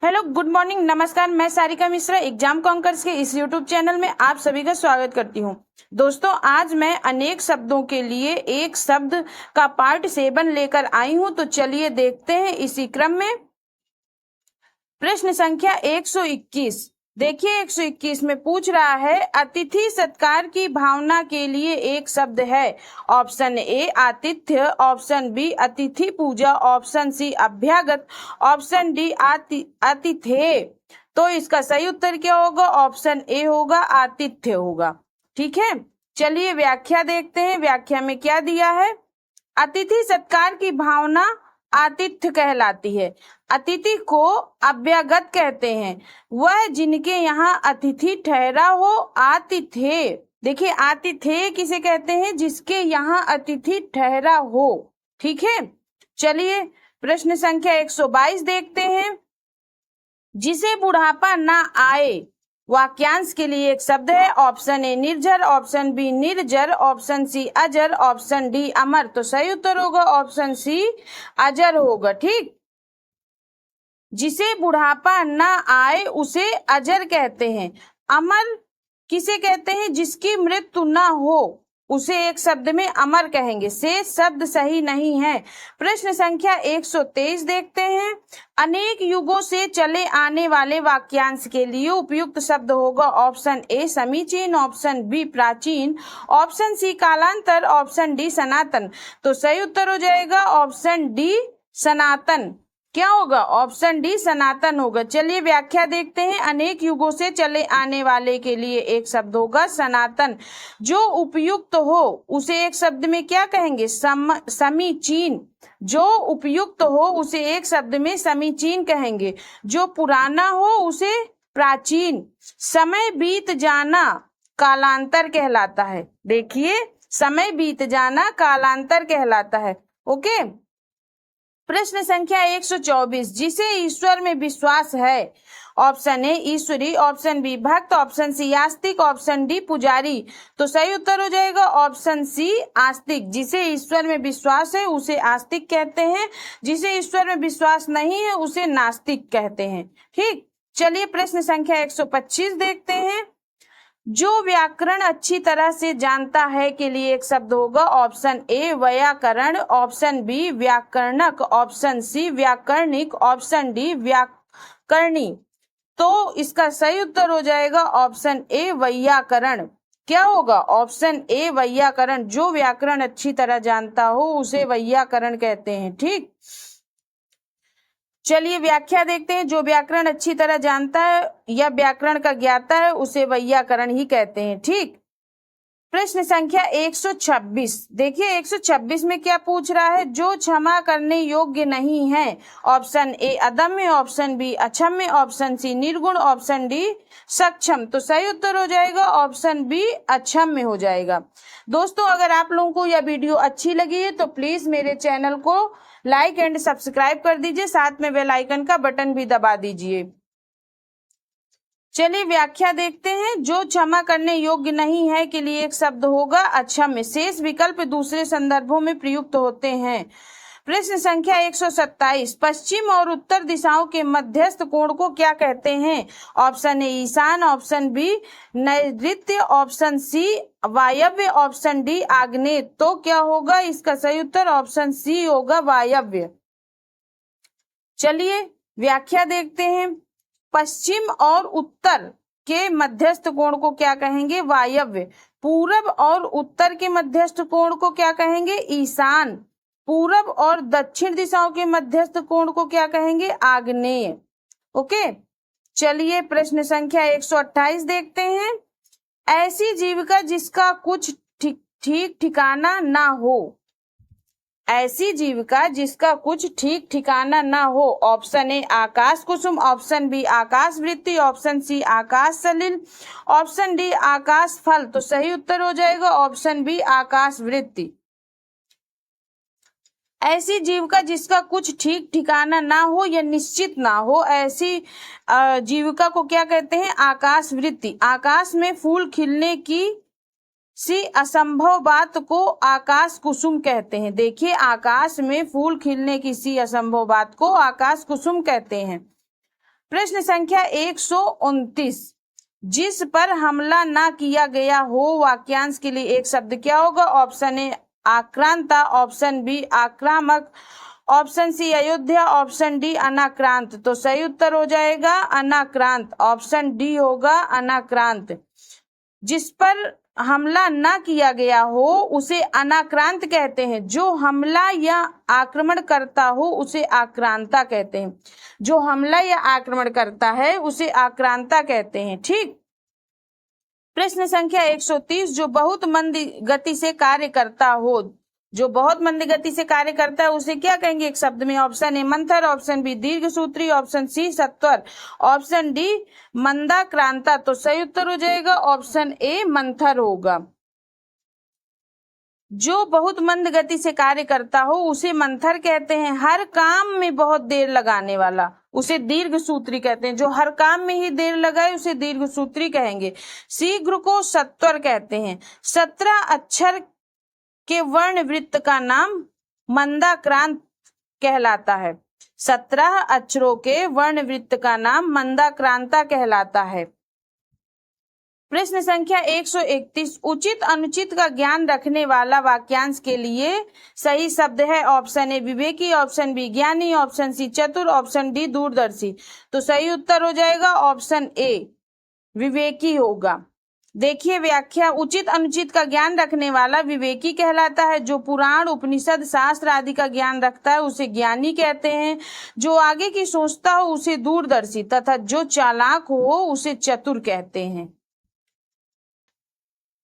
Hello, good morning, नमस्कार। मैं Sarika Mishra exam conquers के इस यूट्यूब चैनल में आप सभी का स्वागत करती हूं। दोस्तों, आज मैं अनेक शब्दों के लिए एक शब्द का पार्ट 7 लेकर आई हूं। तो चलिए देखते हैं इसी क्रम में। प्रश्न संख्या 121। देखिए, 121 में पूछ रहा है, अतिथि सत्कार की भावना के लिए एक शब्द है। ऑप्शन ए आतिथ्य, ऑप्शन बी अतिथि पूजा, ऑप्शन सी अभ्यागत, ऑप्शन डी आतिथ्य। तो इसका सही उत्तर क्या होगा? ऑप्शन ए होगा, आतिथ्य होगा। ठीक है, चलिए व्याख्या देखते हैं। व्याख्या में क्या दिया है? अतिथि सत्कार की भावना आतिथ्य कहलाती है। अतिथि को अभ्यागत कहते हैं, वह जिनके यहाँ अतिथि ठहरा हो। आतिथ्य, देखिए आतिथ्य किसे कहते हैं? जिसके यहाँ अतिथि ठहरा हो। ठीक है, चलिए प्रश्न संख्या 122 देखते हैं। जिसे बुढ़ापा ना आए, वाक्यांश के लिए एक शब्द है। ऑप्शन ए निर्जर, ऑप्शन बी निर्जर, ऑप्शन सी अजर, ऑप्शन डी अमर। तो सही उत्तर होगा ऑप्शन सी अजर होगा। ठीक, जिसे बुढ़ापा ना आए उसे अजर कहते हैं। अमर किसे कहते हैं? जिसकी मृत्यु ना हो उसे एक शब्द में अमर कहेंगे। शेष शब्द सही नहीं है। प्रश्न संख्या 123 देखते हैं। अनेक युगों से चले आने वाले वाक्यांश के लिए उपयुक्त शब्द होगा। ऑप्शन ए समीचीन, ऑप्शन बी प्राचीन, ऑप्शन सी कालांतर, ऑप्शन डी सनातन। तो सही उत्तर हो जाएगा ऑप्शन डी सनातन। क्या होगा? ऑप्शन डी सनातन होगा। चलिए व्याख्या देखते हैं। अनेक युगों से चले आने वाले के लिए एक शब्द होगा सनातन। जो उपयुक्त हो उसे एक शब्द में क्या कहेंगे? समीचीन। जो उपयुक्त हो उसे एक शब्द में समीचीन कहेंगे। जो पुराना हो उसे प्राचीन। समय बीत जाना कालांतर कहलाता है। देखिए, समय बीत जाना कालांतर कहलाता है। ओके, प्रश्न संख्या 124। जिसे ईश्वर में विश्वास है। ऑप्शन ए ईश्वरी, ऑप्शन बी भक्त, ऑप्शन सी आस्तिक, ऑप्शन डी पुजारी। तो सही उत्तर हो जाएगा ऑप्शन सी आस्तिक। जिसे ईश्वर में विश्वास है उसे आस्तिक कहते हैं, जिसे ईश्वर में विश्वास नहीं है उसे नास्तिक कहते हैं। ठीक, चलिए प्रश्न संख्या 125 देखते हैं। जो व्याकरण अच्छी तरह से जानता है के लिए एक शब्द होगा। ऑप्शन ए व्याकरण, ऑप्शन बी व्याकरणक, ऑप्शन सी व्याकरणिक, ऑप्शन डी व्याकरणी। तो इसका सही उत्तर हो जाएगा ऑप्शन ए व्याकरण। क्या होगा? ऑप्शन ए व्याकरण। जो व्याकरण अच्छी तरह जानता हो उसे व्याकरण कहते हैं। ठीक, चलिए व्याख्या देखते हैं। जो व्याकरण अच्छी तरह जानता है या व्याकरण का ज्ञाता है उसे व्याकरण ही कहते हैं। ठीक, प्रश्न संख्या 126। देखिए 126 में क्या पूछ रहा है? जो क्षमा करने योग्य नहीं है। ऑप्शन ए अदम्य, ऑप्शन बी अक्षम्य, ऑप्शन सी निर्गुण, ऑप्शन डी सक्षम। तो सही उत्तर हो जाएगा ऑप्शन बी अक्षम्य हो जाएगा। दोस्तों, अगर आप लोगों को यह वीडियो अच्छी लगी है तो प्लीज मेरे चैनल को लाइक एंड सब्सक्राइब कर दीजिए, साथ में बेल आइकन का बटन भी दबा दीजिए। चलिए व्याख्या देखते हैं। जो क्षमा करने योग्य नहीं है के लिए एक शब्द होगा अक्षम्य। शेष विकल्प दूसरे संदर्भों में प्रयुक्त होते हैं। प्रश्न संख्या 127। पश्चिम और उत्तर दिशाओं के मध्यस्थ कोण को क्या कहते हैं? ऑप्शन ए ईशान, ऑप्शन बी नैऋत्य, ऑप्शन सी वायव्य, ऑप्शन डी आग्नेय। तो क्या होगा इसका सही उत्तर? ऑप्शन सी होगा वायव्य। चलिए व्याख्या देखते हैं। पश्चिम और उत्तर के मध्यस्थ कोण को क्या कहेंगे? वायव्य। पूरब और उत्तर के मध्यस्थ कोण को क्या कहेंगे? ईशान। पूरब और दक्षिण दिशाओं के मध्यस्थ कोण को क्या कहेंगे? आग्नेय। ओके, चलिए प्रश्न संख्या 128 देखते हैं। ऐसी जीविका जिसका कुछ ठीक ठिकाना ना हो। ऐसी जीविका जिसका कुछ ठीक ठिकाना ना हो। ऑप्शन ए आकाश कुसुम, ऑप्शन बी आकाश वृत्ति, ऑप्शन सी आकाश सलिल, ऑप्शन डी आकाश फल। तो सही उत्तर हो जाएगा ऑप्शन बी आकाश वृत्ति। ऐसी जीविका जिसका कुछ ठीक ठिकाना ना हो या निश्चित ना हो, ऐसी जीविका को क्या कहते हैं? आकाश वृत्ति। आकाश में फूल खिलने की सी असंभव बात को आकाश कुसुम कहते हैं। देखिए, आकाश में फूल खिलने की सी असंभव बात को आकाश कुसुम कहते हैं। प्रश्न संख्या 129, जिस पर हमला ना किया गया हो वाक्यांश के लिए एक शब्द क्या होगा? ऑप्शन ए आक्रांता, ऑप्शन बी आक्रामक, option C Ayodhya, option D अनाक्रांत। तो सही उत्तर हो जाएगा अनाक्रांत, ऑप्शन डी होगा अनाक्रांत। जिस पर हमला ना किया गया हो उसे अनाक्रांत कहते हैं, जो हमला या आक्रमण करता हो उसे आक्रांता कहते हैं, जो हमला या आक्रमण करता है उसे आक्रांता कहते हैं। ठीक। प्रश्न संख्या 130, जो बहुत मंद गति से कार्य करता हो, जो बहुत मंद गति से कार्य करता है उसे क्या कहेंगे एक शब्द में? ऑप्शन ए मंथर, ऑप्शन बी दीर्घसूत्री, ऑप्शन सी सत्वर, ऑप्शन डी मंदाक्रांता। तो सही उत्तर हो जाएगा ऑप्शन ए मंथर होगा। जो बहुत मंद गति से कार्य करता हो उसे मंथर कहते हैं, हर काम में बहुत देर लगाने वाला उसे दीर्घसूत्री कहते हैं, जो हर काम में ही देर लगाए उसे दीर्घसूत्री कहेंगे। शीघ्र को सत्वर कहते हैं। 17 अक्षर के वर्ण वृत्त का नाम मंदाक्रांत कहलाता है। 17 अक्षरों के वर्ण वृत्त का नाम मंदाक्रांता कहलाता है। प्रश्न संख्या 131, उचित अनुचित का ज्ञान रखने वाला वाक्यांश के लिए सही शब्द है। ऑप्शन ए विवेकी, ऑप्शन बी ज्ञानी, ऑप्शन सी चतुर, ऑप्शन डी दूरदर्शी। तो सही उत्तर हो जाएगा ऑप्शन ए विवेकी होगा। देखिए व्याख्या, उचित अनुचित का ज्ञान रखने वाला विवेकी कहलाता है, जो पुराण उपनिषद शास्त्र आदि का ज्ञान रखता है उसे ज्ञानी कहते हैं, जो आगे की सोचता हो उसे दूरदर्शी, तथा जो चालाक हो उसे चतुर कहते हैं।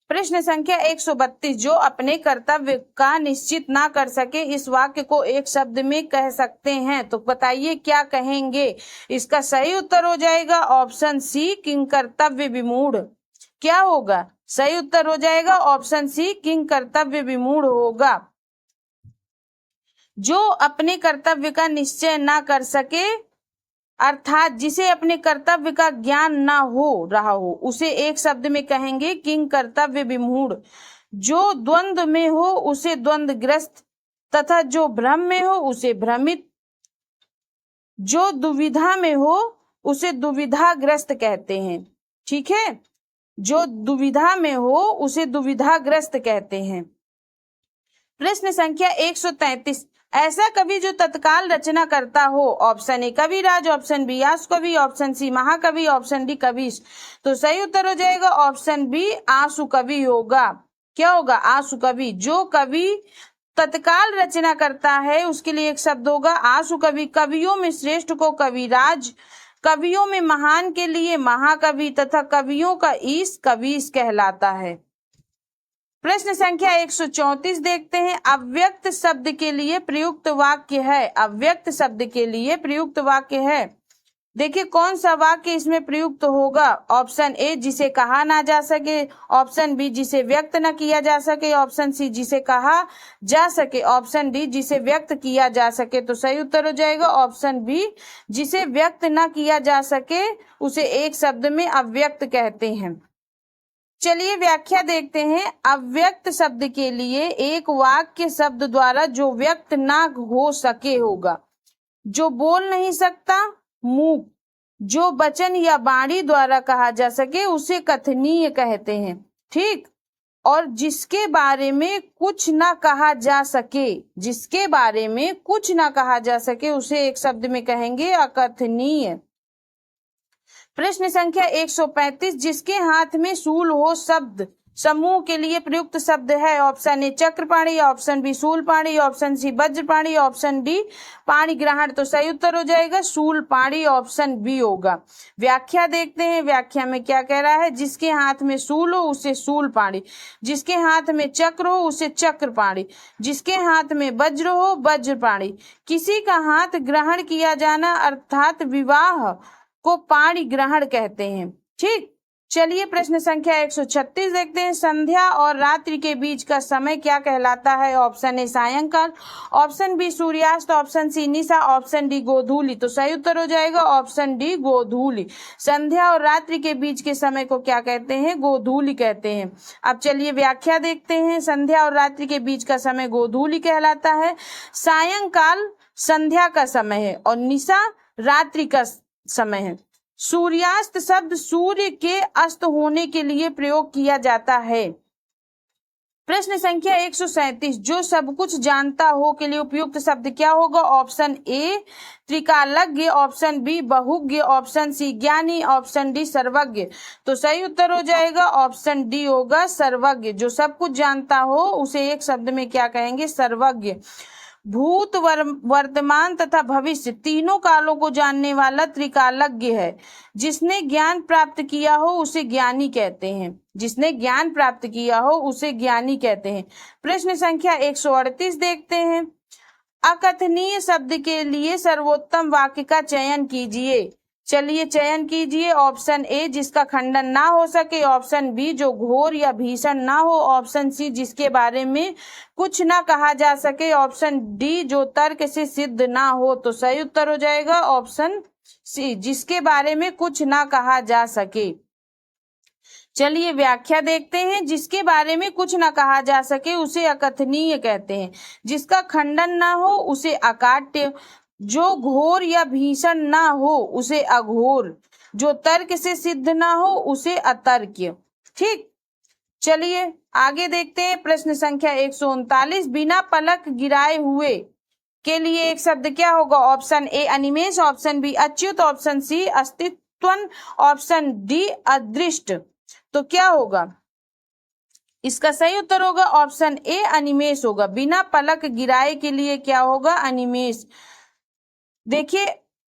प्रश्न संख्या 132, जो अपने कर्तव्य का निश्चित ना कर सके इस वाक्य को एक शब्द में कह सकते हैं, तो बताइए क्या कहेंगे? इसका सही उत्तर हो जाएगा ऑप्शन सी किंग कर्तव्य विमूढ़। क्या होगा? सही उत्तर हो जाएगा ऑप्शन सी किंग कर्तव्य विमूढ़ होगा। जो अपने कर्तव्य का निश्चय ना कर सके अर्थात जिसे अपने कर्तव्य का ज्ञान ना हो रहा हो उसे एक शब्द में कहेंगे किंग कर्तव्य विमूढ़। जो द्वंद्व में हो उसे द्वंद्वग्रस्त, तथा जो भ्रम में हो उसे भ्रमित, जो दुविधा में हो उसे दुविधाग्रस्त कहते हैं। ठीक है, जो दुविधा में हो उसे दुविधाग्रस्त कहते हैं। प्रश्न संख्या 133, ऐसा कवि जो तत्काल रचना करता हो। ऑप्शन ए कविराज, ऑप्शन बी आशु कवि, ऑप्शन सी महाकवि, ऑप्शन डी कवीश। तो सही उत्तर हो जाएगा ऑप्शन बी आशु कवि होगा। क्या होगा? आशु कवि। जो कवि तत्काल रचना करता है उसके लिए एक शब्द होगा आशु कवि। कवियों में श्रेष्ठ को कविराज, कवियों में महान के लिए महाकवि, तथा कवियों का ईश कवीश कहलाता है। प्रश्न संख्या 134 देखते हैं, अव्यक्त शब्द के लिए प्रयुक्त वाक्य है। अव्यक्त शब्द के लिए प्रयुक्त वाक्य है। देखिए कौन सा वाक्य इसमें प्रयुक्त होगा? ऑप्शन ए जिसे कहा ना जा सके, ऑप्शन बी जिसे व्यक्त न किया जा सके, ऑप्शन सी जिसे कहा जा सके, ऑप्शन डी जिसे व्यक्त किया जा सके। तो सही उत्तर हो जाएगा ऑप्शन बी जिसे व्यक्त न किया जा सके उसे एक शब्द में अव्यक्त कहते हैं। चलिए व्याख्या देखते हैं। अव्यक्त शब्द के लिए एक वाक्य शब्द द्वारा जो व्यक्त ना हो सके होगा। जो बोल नहीं सकता मूक, जो वचन या वाणी द्वारा कहा जा सके उसे कथनीय कहते हैं। ठीक, और जिसके बारे में कुछ ना कहा जा सके, जिसके बारे में कुछ ना कहा जा सके उसे एक शब्द में कहेंगे अकथनीय। प्रश्न संख्या 135, जिसके हाथ में शूल हो शब्द समूह के लिए प्रयुक्त शब्द है। ऑप्शन ए चक्रपाणी, ऑप्शन बी शूलपाणी, ऑप्शन सी वज्रपाणी, ऑप्शन डी पाणिग्रहण। तो सही उत्तर हो जाएगा शूलपाणी, ऑप्शन बी होगा। व्याख्या देखते हैं। व्याख्या में क्या कह रहा है? जिसके हाथ में शूल हो उसे शूलपाणी, जिसके हाथ में चक्र हो उसे चक्रपाणी, जिसके हाथ में वज्र हो वज्रपाणी। किसी का हाथ ग्रहण किया जाना अर्थात विवाह को पाणी ग्रहण कहते हैं। ठीक, चलिए प्रश्न संख्या 136 देखते हैं। संध्या और रात्रि के बीच का समय क्या कहलाता है? ऑप्शन ए सायंकाल, ऑप्शन बी सूर्यास्त, ऑप्शन सी निशा, ऑप्शन डी गोधूली। तो सही उत्तर हो जाएगा ऑप्शन डी गोधूली। संध्या और रात्रि के बीच के समय को क्या कहते हैं? गोधूली कहते हैं। अब चलिए व्याख्या देखते हैं। संध्या और रात्रि के बीच का समय गोधूली कहलाता है। सायंकाल संध्या का समय है और निशा रात्रि का समय है। सूर्यास्त शब्द सूर्य के अस्त होने के लिए प्रयोग किया जाता है। प्रश्न संख्या 137, जो सब कुछ जानता हो के लिए उपयुक्त शब्द क्या होगा? ऑप्शन ए त्रिकालज्ञ, ऑप्शन बी बहुज्ञ, ऑप्शन सी ज्ञानी, ऑप्शन डी सर्वज्ञ। तो सही उत्तर हो जाएगा ऑप्शन डी होगा सर्वज्ञ। जो सब कुछ जानता हो उसे एक शब्द में क्या कहेंगे? सर्वज्ञ। भूत, वर्तमान तथा भविष्य तीनों कालों को जानने वाला त्रिकालज्ञ है। जिसने ज्ञान प्राप्त किया हो उसे ज्ञानी कहते हैं। जिसने ज्ञान प्राप्त किया हो उसे ज्ञानी कहते हैं। प्रश्न संख्या 138 देखते हैं। अकथनीय शब्द के लिए सर्वोत्तम वाक्य का चयन कीजिए। चलिए चयन कीजिए। ऑप्शन ए जिसका खंडन ना हो सके, ऑप्शन बी जो घोर या भीषण ना हो, ऑप्शन सी जिसके बारे में कुछ ना कहा जा सके, ऑप्शन डी जो तर्क से सिद्ध ना हो। तो सही उत्तर हो जाएगा ऑप्शन सी जिसके बारे में कुछ ना कहा जा सके। चलिए व्याख्या देखते हैं। जिसके बारे में कुछ ना कहा जा सके उसे अकथनीय कहते हैं। जिसका खंडन ना हो उसे अकाट्य, जो घोर या भीषण ना हो उसे अघोर, जो तर्क से सिद्ध ना हो उसे अतर्क्य। ठीक, चलिए आगे देखते हैं। प्रश्न संख्या 139, बिना पलक गिराए हुए के लिए एक शब्द क्या होगा? ऑप्शन ए अनिमेष, ऑप्शन बी अच्युत, ऑप्शन सी अस्तित्वन, ऑप्शन डी अदृष्ट। तो क्या होगा? इसका सही उत्तर होगा ऑप्शन ए अनिमेष होगा। बिना पलक गिराए के लिए क्या होगा? अनिमेष। देखिए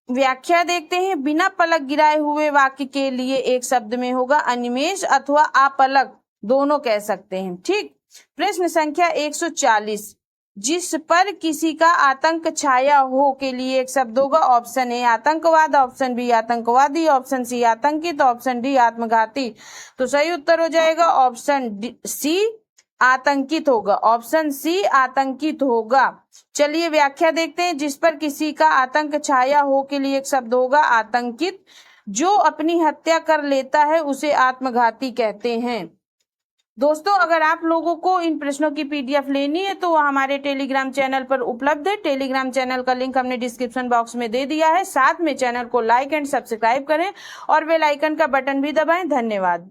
व्याख्या देखते हैं। बिना पलक गिराए हुए वाक्य के लिए एक शब्द में होगा अनिमेष अथवा अपलक, दोनों कह सकते हैं। ठीक, प्रश्न संख्या 140, जिस पर किसी का आतंक छाया हो के लिए एक शब्द होगा। ऑप्शन ए आतंकवाद, ऑप्शन बी आतंकवादी, ऑप्शन सी आतंकित, ऑप्शन डी आत्मघाती। तो सही उत्तर हो जाएगा ऑप्शन सी आतंकित होगा। ऑप्शन सी आतंकित होगा। चलिए व्याख्या देखते हैं। जिस पर किसी का आतंक छाया हो के लिए एक शब्द होगा आतंकित। जो अपनी हत्या कर लेता है उसे आत्मघाती कहते हैं। दोस्तों अगर आप लोगों को इन प्रश्नों की पीडीएफ लेनी है तो वह हमारे टेलीग्राम चैनल पर उपलब्ध है। टेलीग्राम चैनल का लिंक हमने डिस्क्रिप्शन बॉक्स में दे दिया है। साथ में चैनल को लाइक एंड सब्सक्राइब करें और बेल आइकन का बटन भी दबाएं। धन्यवाद।